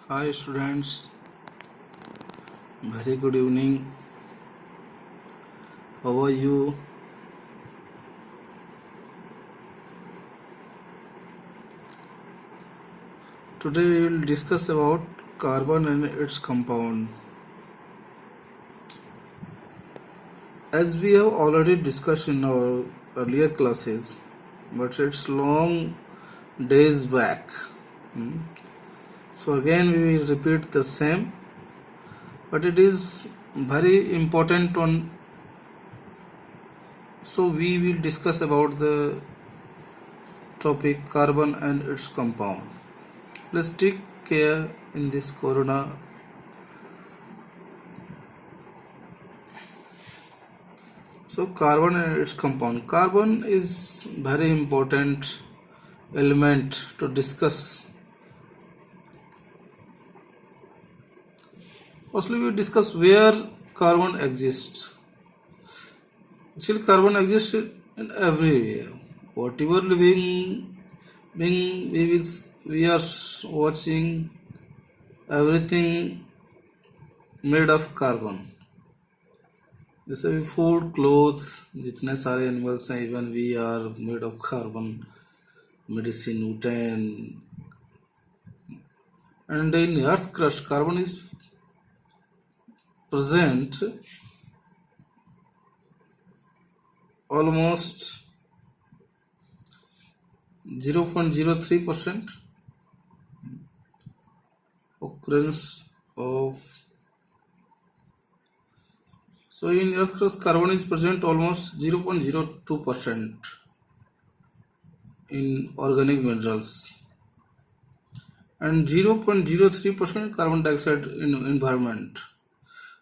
Hi students, very good evening. How are you? Today we will discuss about carbon and its compound. As we have already discussed in our earlier classes, but it's long days back. So again we will repeat the same, but it is very important one. So we will discuss about the topic carbon and its compound. Let's take care in this corona. So carbon and its compound. Carbon is very important element to discuss. Firstly, we discuss where carbon exists. Actually, carbon exists in everywhere. Whatever living being we are watching, everything made of carbon. जैसे भी food cloth जितने सारे animals हैं even we are made of carbon medicine wooden and in earth crust carbon is present almost 0.03% occurrence of. So in earth crust carbon is present almost 0.02% in organic minerals and 0.03% carbon dioxide in environment.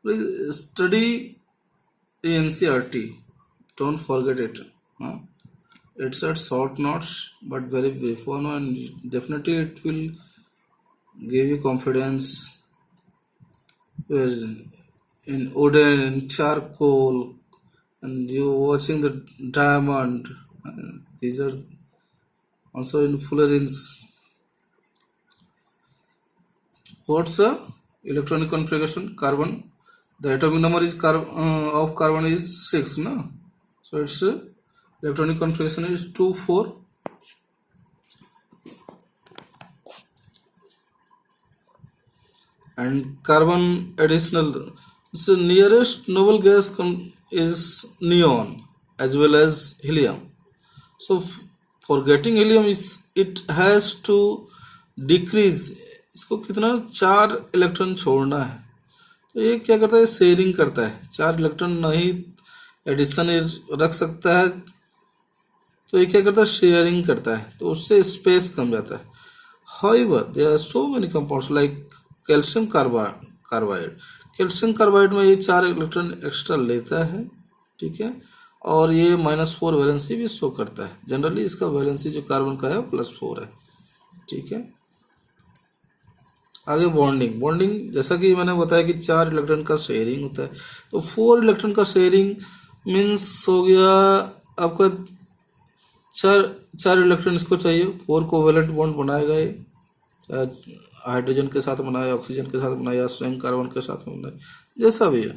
Please study NCERT, don't forget it. It's at short notes but very brief one, and definitely it will give you confidence. Whereas in wooden and charcoal and you watching the diamond, these are also in fullerenes. What's the electronic configuration? Carbon, the atomic number is of carbon is 6, no? So its electronic configuration is 2,4. And carbon additional, so nearest noble gas is neon as well as helium. So for getting helium it has to decrease, इसको कितना 4 electron छोड़ना है. तो ये क्या करता है, sharing करता है. 4 इलेक्ट्रॉन नहीं एडिशन रख सकता है, तो ये क्या करता है, शेयरिंग करता है, तो उससे स्पेस कम जाता है. However, there are so many compounds like calcium carbide. Calcium carbide में ये 4 इलेक्ट्रॉन एक्स्ट्रा लेता है, ठीक है, और ये -4 वैलेंसी भी शो करता है. जनरली इसका वैलेंसी जो कार्बन का है +4 है, ठीक है. आगे बॉन्डिंग जैसा कि मैंने बताया कि 4 इलेक्ट्रॉन का शेयरिंग होता है, तो 4 इलेक्ट्रॉन का शेयरिंग मीन्स हो गया आपका 4 इलेक्ट्रॉन इसको चाहिए. 4 कोवेलेंट बॉन्ड बनाएगा ये, हाइड्रोजन के साथ बनाया, ऑक्सीजन के साथ बनाया, स्वयं कार्बन के साथ बनाया, जैसा भी है.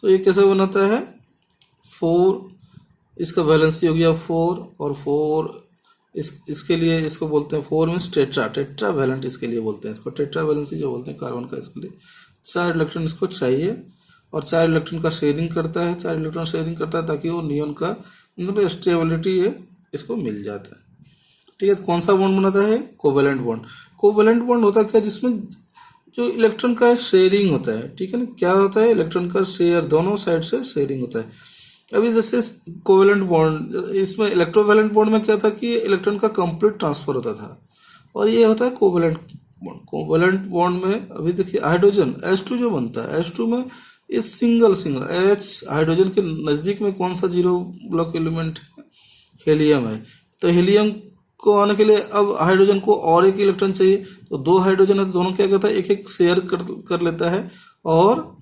तो ये कैसे बनाता है, 4 इसका वैलेंसी हो गया 4 और 4 इसके लिए इसको बोलते हैं 4 मीन्स टेट्रा वैलेंट इसके लिए बोलते हैं, इसको टेट्रा वैलेंसी जो बोलते हैं कार्बन का. इसके लिए 4 इलेक्ट्रॉन इसको चाहिए और 4 इलेक्ट्रॉन का शेयरिंग करता है. 4 इलेक्ट्रॉन शेयरिंग करता है ताकि वो नियॉन का मतलब स्टेबिलिटी है इसको मिल जाता है, ठीक है. तो कौन सा बॉन्ड बनाता है, कोवेलेंट बॉन्ड. कोवेलेंट बॉन्ड होता है क्या, जिसमें जो इलेक्ट्रॉन का शेयरिंग होता है, ठीक है ना. क्या होता है, इलेक्ट्रॉन का शेयर, दोनों साइड से शेयरिंग होता है. अभी जैसे कोवेलेंट बॉन्ड, इसमें इलेक्ट्रोवैलेंट बॉन्ड में क्या था कि इलेक्ट्रॉन का कंप्लीट ट्रांसफर होता था, और ये होता है कोवेलेंट बॉन्ड. कोवेलेंट बॉन्ड में अभी देखिए हाइड्रोजन H2 जो बनता है, H2 में इस सिंगल H हाइड्रोजन के नज़दीक में कौन सा 0 ब्लॉक एलिमेंट है, हीलियम है. तो हीलियम को आने के लिए अब हाइड्रोजन को और एक इलेक्ट्रॉन चाहिए, तो 2 हाइड्रोजन है तो दोनों क्या करता है, एक एक शेयर कर लेता है और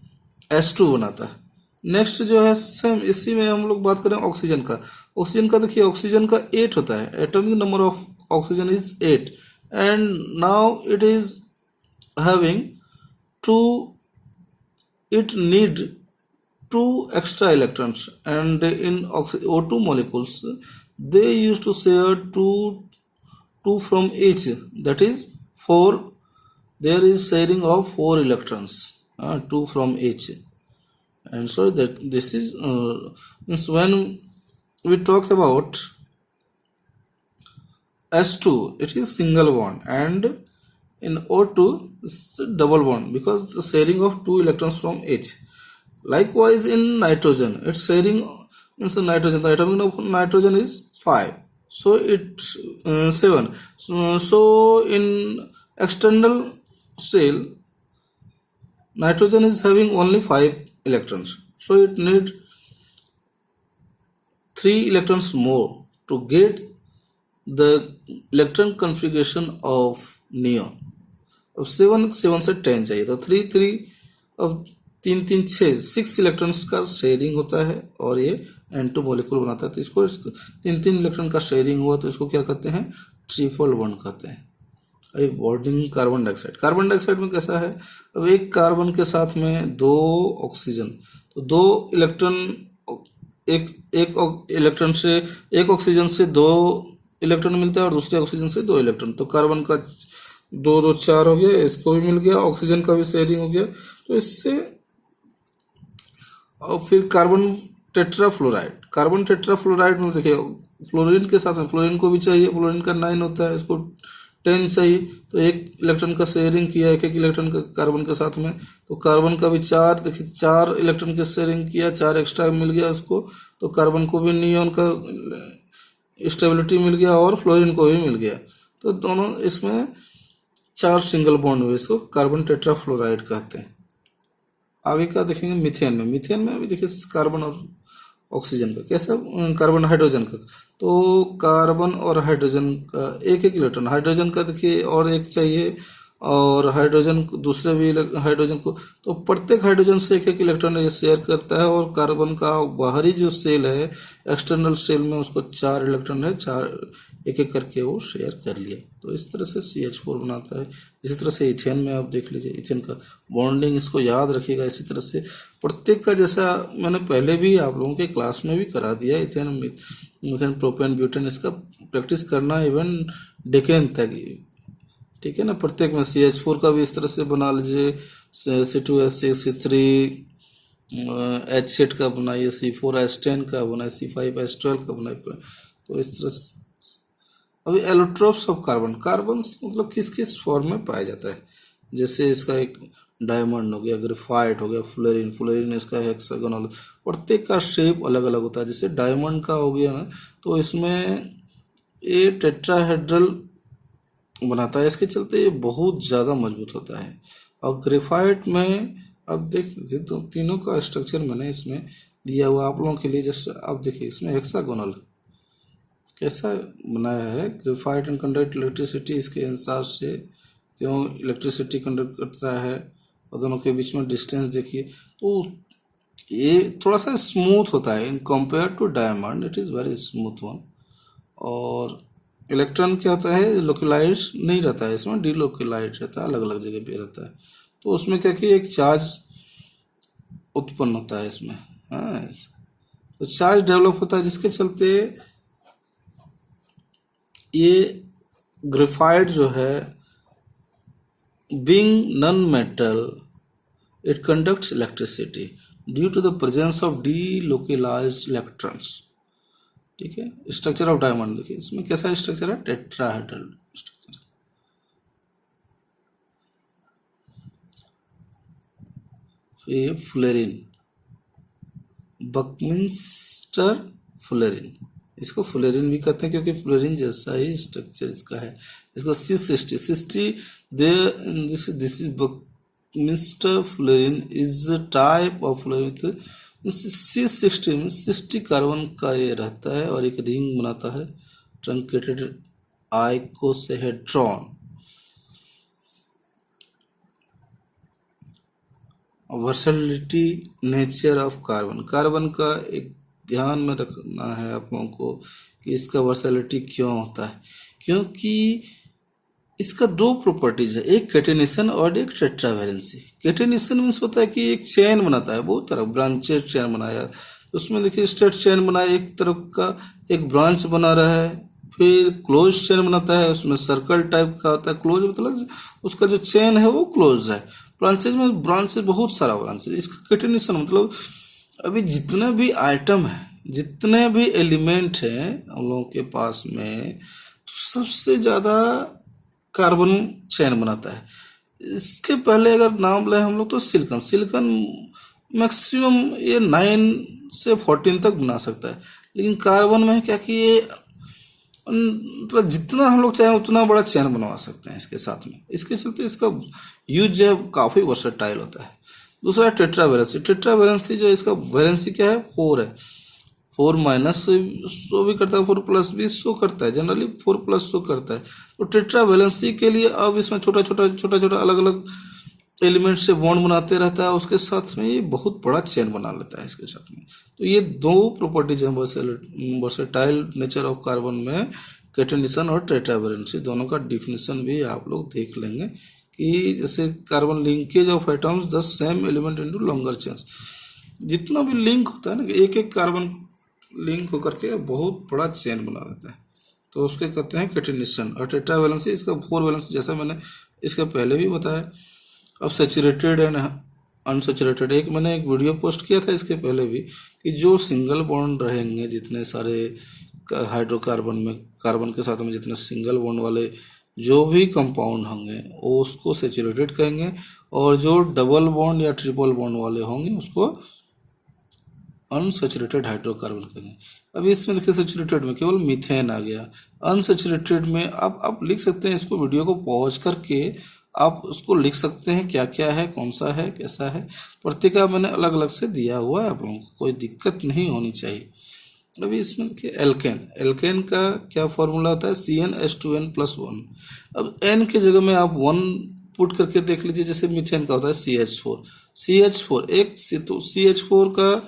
H2 बनाता है. नेक्स्ट जो है सेम इसी में हम लोग बात करें ऑक्सीजन का. ऑक्सीजन का देखिए, ऑक्सीजन का 8 होता है, atomic number of oxygen is 8 and now it is having two, it need two extra electrons, and in O2 molecules they used to share two from each, that is 4. There is sharing of 4 electrons, 2 from each. And so that this is means when we talk about S2, it is single bond, and in O2 it's a double bond because the sharing of 2 electrons from each. Likewise in nitrogen, its sharing means the atomic number of nitrogen is 5, so it's 7. So in external shell, nitrogen is having only 5 electrons, so it needs 3 electrons more to get the electron configuration of neon. अब 7 से 10 चाहिए, तो 3 3 अब 3 3 6 6 electrons का sharing होता है और ये N2 मॉलिक्यूल बनाता है। तो इसको 3 इलेक्ट्रॉन का शेयरिंग हुआ तो इसको क्या कहते हैं, ट्रिपल बॉन्ड कहते हैं। अभी बॉन्डिंग कार्बन डाइऑक्साइड में कैसा है, अब एक कार्बन के साथ में 2 ऑक्सीजन, तो 2 इलेक्ट्रॉन, एक इलेक्ट्रॉन से, एक ऑक्सीजन से 2 इलेक्ट्रॉन मिलता है और दूसरे ऑक्सीजन से 2 इलेक्ट्रॉन, तो कार्बन का 2 2 4 हो गया, इसको भी मिल गया, ऑक्सीजन का भी शेयरिंग हो गया। तो इससे और फिर कार्बन टेट्राफ्लोराइड में देखिए फ्लोरीन के साथ में, फ्लोरीन को भी चाहिए, फ्लोरीन का 9 होता है, इसको 10 चाहिए, तो एक इलेक्ट्रॉन का शेयरिंग किया, एक इलेक्ट्रॉन का कार्बन के साथ में, तो कार्बन का भी 4, देखिए 4 इलेक्ट्रॉन के शेयरिंग किया, 4 एक्स्ट्रा मिल गया उसको, तो कार्बन को भी नियॉन का स्टेबिलिटी मिल गया और फ्लोरीन को भी मिल गया, तो दोनों इसमें 4 सिंगल बॉन्ड हुए, इसको कार्बन टेट्राफ्लोराइड कहते हैं। आगे का देखेंगे मीथेन में अभी देखिए कार्बन और ऑक्सीजन का कैसा, कार्बन हाइड्रोजन का, तो कार्बन और हाइड्रोजन का एक इलेक्ट्रॉन, हाइड्रोजन का देखिए और एक चाहिए, और हाइड्रोजन दूसरे भी हाइड्रोजन को, तो प्रत्येक हाइड्रोजन से एक इलेक्ट्रॉन ये शेयर करता है, और कार्बन का बाहरी जो सेल है, एक्सटर्नल सेल में उसको 4 इलेक्ट्रॉन है, 4 एक करके वो शेयर कर लिया, तो इस तरह से CH4 बनाता है। इसी तरह से इथेन में आप देख लीजिए, इथेन का बॉन्डिंग इसको याद रखिएगा। इसी तरह से प्रत्येक का, जैसा मैंने पहले भी आप लोगों के क्लास में भी करा दिया, इथेन प्रोपेन ब्यूटेन, इसका प्रैक्टिस करना इवन डेकेन तक, ठीक है ना। प्रत्येक में CH4 का भी इस तरह से बना लीजिए, C2H6 C3 H8 का बनाइए, C4H10 का बनाइए, C5H12 का बनाइए, तो इस तरह से। अभी एलोट्रोप्स ऑफ कार्बन मतलब किस किस फॉर्म में पाया जाता है, जैसे इसका एक डायमंड हो गया, ग्रेफाइट हो गया, फ्लोरीन इसका हेक्सागोनल, प्रत्येक का शेप अलग अलग होता है। जैसे डायमंड का हो गया ना, तो इसमें ये टेट्राहेड्रल बनाता है, इसके चलते ये बहुत ज़्यादा मजबूत होता है। और ग्रेफाइट में अब देख लीजिए, तो तीनों का स्ट्रक्चर मैंने इसमें दिया हुआ आप लोगों के लिए। जैसे अब देखिए इसमें हेक्सागोनल कैसा बनाया है, ग्रेफाइट एंड कंडक्ट इलेक्ट्रिसिटी, इसके अनुसार से क्यों इलेक्ट्रिसिटी कंडक्ट करता है, और दोनों के बीच में डिस्टेंस देखिए, तो ये थोड़ा सा स्मूथ होता है in compare to diamond, it is very smooth one. और इलेक्ट्रॉन क्या होता है, लोकलाइज नहीं रहता है इसमें, डीलोकलाइज रहता है, अलग अलग जगह पे रहता है, तो उसमें क्या कि एक चार्ज उत्पन्न होता है इसमें, हाँ, तो चार्ज डेवलप होता है, जिसके चलते ये ग्रेफाइट जो है, being non metal, it conducts electricity due to the presence of delocalised electrons, ठीक है। स्ट्रक्चर ऑफ डायमंड देखिए, इसमें कैसा स्ट्रक्चर है, टेट्राहेड्रल स्ट्रक्चर। फिर फ्लोरीन, बकमिंस्टर फ्लोरीन, इसको फ्लोरीन भी कहते हैं क्योंकि फ्लोरीन जैसा ही स्ट्रक्चर इसका है। इसको C60 this is Buckminster fluorine is type of fluorine. C60 में 60 कार्बन का ये रहता है और एक रिंग बनाता है, ट्रंकेटेड आइकोसाहेड्रॉन। वर्सैटिलिटी नेचर ऑफ कार्बन का एक ध्यान में रखना है आप लोगों को कि इसका वर्सैटिलिटी क्यों होता है, क्योंकि इसका दो प्रॉपर्टीज है, एक कैटेनेशन और एक टेट्रावैलेंसी। कैटेनेशन मीन्स होता है कि एक चेन बनाता है, बहुत तरह ब्रांचेड चेन बनाया, उसमें देखिए स्ट्रेट चेन बनाया, एक तरफ का एक ब्रांच बना रहा है, फिर क्लोज चेन बनाता है, उसमें सर्कल टाइप का होता है। क्लोज मतलब उसका जो चेन है वो क्लोज है। ब्रांचेज में ब्रांचेज बहुत सारा ब्रांचेज। इसका कैटेनेशन मतलब अभी जितने भी आइटम है, जितने भी एलिमेंट हैं हम लोगों के पास में, तो सबसे ज़्यादा कार्बन चेन बनाता है। इसके पहले अगर नाम लें हम लोग तो सिलिकॉन। सिलिकॉन मैक्सिमम ये 9 से 14 तक बना सकता है, लेकिन कार्बन में क्या कि ये मतलब जितना हम लोग चाहें उतना बड़ा चेन बनवा सकते हैं इसके साथ में। इसके चलते इसका यूज जो है काफ़ी वर्सेटाइल होता है। दूसरा टेट्रावैलेंसी। टेट्रावैलेंसी जो है, इसका वैलेंसी क्या है, 4 है। 4 माइनस शो भी करता है, 4 प्लस भी शो करता है, जनरली 4 प्लस शो करता है। तो टेट्रावैलेंसी के लिए अब इसमें छोटा छोटा अलग अलग एलिमेंट से बॉन्ड बनाते रहता है, उसके साथ में ये बहुत बड़ा चेन बना लेता है इसके साथ में। तो ये दो प्रॉपर्टीज हैं वर्सेटाइल नेचर ऑफ कार्बन में, कैटेनेशन और टेट्रावैलेंसी। दोनों का डिफिनेशन भी आप लोग देख लेंगे कि जैसे carbon linkage of atoms the same element into longer chains. जितना भी लिंक होता है ना, कि एक एक कार्बन लिंक होकर के बहुत बड़ा चेन बना देता है, तो उसके कहते हैं कैटेनेशन। और टेट्रावैलेंसी इसका 4 वैलेंसी, जैसा मैंने इसके पहले भी बताया। अब सैचुरेटेड एंड अनसैचुरेटेड, मैंने एक वीडियो पोस्ट किया था इसके पहले भी, कि जो सिंगल बॉन्ड रहेंगे जितने सारे हाइड्रोकार्बन में, कार्बन के साथ में जितने सिंगल बॉन्ड वाले जो भी कंपाउंड होंगे वो उसको सैचुरेटेड कहेंगे, और जो डबल बॉन्ड या ट्रिपल बॉन्ड वाले होंगे उसको अनसैचुरेटेड हाइड्रोकार्बन कहेंगे। अभी इसमें देखिए सैचुरेटेड में केवल मीथेन आ गया। अनसैचुरेटेड में आप लिख सकते हैं, इसको वीडियो को पॉज करके आप उसको लिख सकते हैं क्या क्या है, कौन सा है, कैसा है। प्रत्येक का मैंने अलग अलग से दिया हुआ है, आप लोगों को कोई दिक्कत नहीं होनी चाहिए। अभी इसमें देखिए एल्केन। एल्केन का क्या फॉर्मूला होता है, CnH2n+1। अब n की जगह में आप 1 पुट करके देख लीजिए। जैसे मीथेन का होता है CH4 एक CH4 का,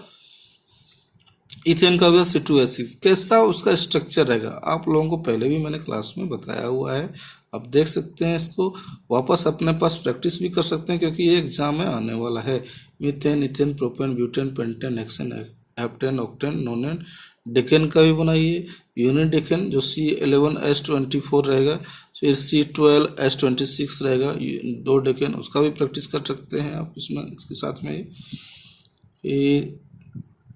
इथेन का हो गया C2H6। कैसा उसका स्ट्रक्चर रहेगा आप लोगों को पहले भी मैंने क्लास में बताया हुआ है, आप देख सकते हैं। इसको वापस अपने पास प्रैक्टिस भी कर सकते हैं, क्योंकि ये एग्जाम में आने वाला है। Methane, ethane, propane, butane, pentane, hexane, heptane, octane, नोनेन। Decane का भी बनाइए, यूनिट डेकेन जो C11H24 रहेगा, फिर C12H26 रहेगा, 2 डेकेन, उसका भी प्रैक्टिस कर सकते हैं आप इसमें, इसके साथ में। फिर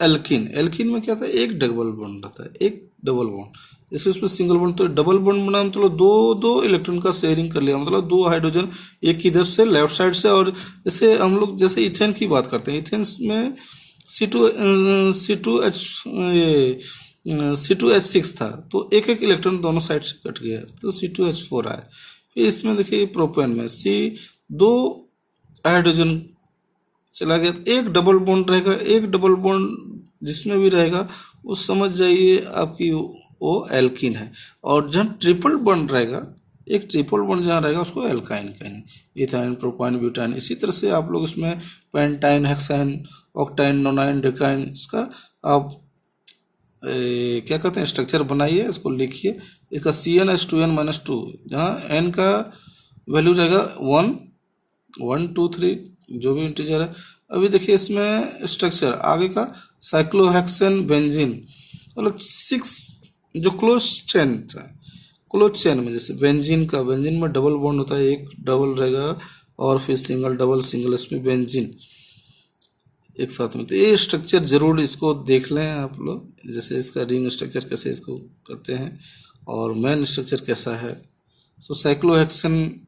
एल्किन में क्या था, एक डबल बॉन्ड रहता है, एक डबल बॉन्ड। जैसे उसमें सिंगल बॉन्ड, तो डबल बॉन्ड बना मतलब दो इलेक्ट्रॉन का शेयरिंग कर लिया, मतलब 2 हाइड्रोजन, एक इधर से लेफ्ट साइड से। और जैसे हम लोग जैसे इथेन की बात करते हैं, इथेन में C2H6 था, तो एक एक इलेक्ट्रॉन दोनों साइड से कट गया, तो C2H4 आया। फिर इसमें देखिए प्रोपेन में 2 हाइड्रोजन चला गया, तो एक डबल बॉन्ड रहेगा। एक डबल बॉन्ड जिसमें भी रहेगा वो समझ जाइए आपकी वो एल्किन है। और जहाँ ट्रिपल बॉन्ड रहेगा, एक ट्रिपल बॉन्ड जहाँ रहेगा उसको एल्काइन कहेंगे। Ethyne, propyne, butyne. इसी तरह से आप लोग इसमें पेंटाइन, हेक्साइन, ऑक्टाइन, नोनाइन, डेकाइन, इसका आप क्या कहते हैं स्ट्रक्चर बनाइए, इसको लिखिए। इसका CnH2n-2, जहाँ n का वैल्यू रहेगा 1, 1, 2, 3 जो भी इंटीजर है। अभी देखिए इसमें स्ट्रक्चर आगे का, साइक्लोहेक्सेन बेंजीन, मतलब 6 जो क्लोज चेन है। क्लोज चेन में जैसे बेंजीन में डबल बॉन्ड होता है, एक डबल रहेगा और फिर सिंगल डबल सिंगल, इसमें बेंजीन एक साथ में। तो ये स्ट्रक्चर जरूर इसको देख लें आप लोग, जैसे इसका रिंग स्ट्रक्चर कैसे इसको करते हैं और मेन स्ट्रक्चर कैसा है। तो साइक्लोहेक्सेन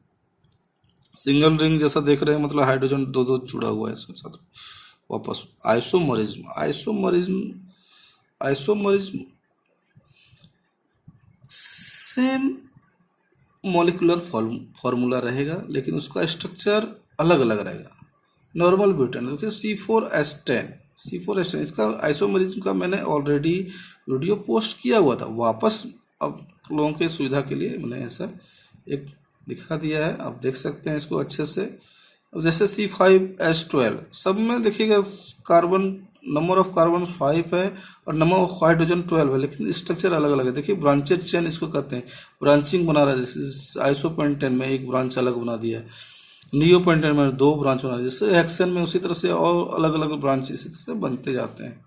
सिंगल रिंग जैसा देख रहे हैं, मतलब हाइड्रोजन 2 जुड़ा हुआ है इसके साथ। वापस आइसोमरिज्म सेम मॉलिक्यूलर फॉर्मूला रहेगा, लेकिन उसका स्ट्रक्चर अलग अलग रहेगा। नॉर्मल ब्यूटेन देखिए C4H10, इसका आइसोमरिज्म का मैंने ऑलरेडी वीडियो पोस्ट किया हुआ था। वापस अब लोगों के सुविधा के लिए मैंने ऐसा एक दिखा दिया है, आप देख सकते हैं इसको अच्छे से। अब जैसे C5H12, सब में देखिएगा कार्बन नंबर ऑफ कार्बन 5 है और नंबर ऑफ हाइड्रोजन 12 है, लेकिन स्ट्रक्चर अलग अलग है। देखिए ब्रांचेड चेन इसको कहते हैं, ब्रांचिंग बना रहा है। जैसे आइसोपेंटेन में एक ब्रांच अलग बना दिया है, नियोपेंटेन में 2 ब्रांच बना दिया, जैसे हेक्सेन में उसी तरह से और अलग अलग ब्रांच इसी तरह से बनते जाते हैं।